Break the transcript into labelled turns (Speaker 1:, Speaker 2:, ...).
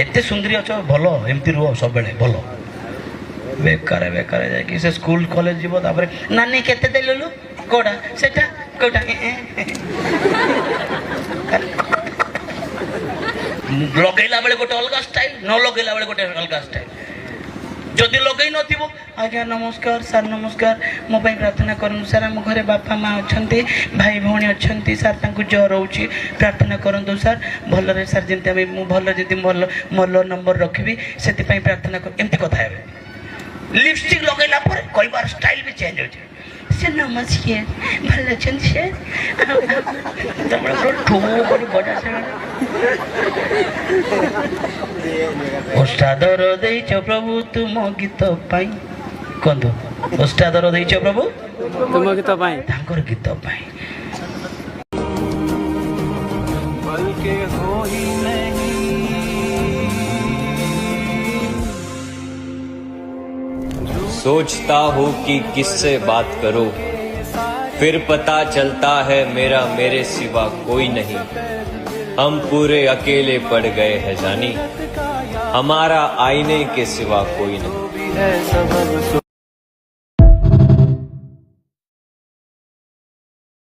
Speaker 1: एते सुंदरी अच्छ भल एमती रुह सब बेले भल बेकार बेकार जाकि से स्कूल कॉलेज जीव तापर नानी केते देलु कोडा सेटा कोडा लगेला बेले गोटे अलग स्टाइल न लगेला बेले गोटे अलग स्टाइल जदि लगई नथिबो आज्ञा नमस्कार सर नमस्कार मो पई प्रार्थना करनु सर हम घरे बापा माँ अछंती भाई भौणी अछंती सर तांकु ज्वर होउची प्रार्थना करंतु सर भल रे सर जेंते हम भल जदि मोर नंबर रखिबी सेति पई प्रार्थना कर एमती कथा हेबे लिपस्टिक लगेला पर कईबार स्टाइल भी चेंज होचे से नमस्कार भल अछंती से तमरा ठो बड़ी बड़ा से ओष्टादर देइछ प्रभु तुम गीत पाई कंदो ओष्टादर देइछ प्रभु
Speaker 2: तुम गीत पाई
Speaker 1: तांकर गीत पाई
Speaker 3: बल्कि हो ही नहीं
Speaker 4: सोचता हूँ कि किससे बात करूं, फिर पता चलता है मेरा मेरे सिवा कोई नहीं। हम पूरे अकेले पड़ गए हैं जानी, हमारा आईने के सिवा कोई नहीं।
Speaker 3: है सबब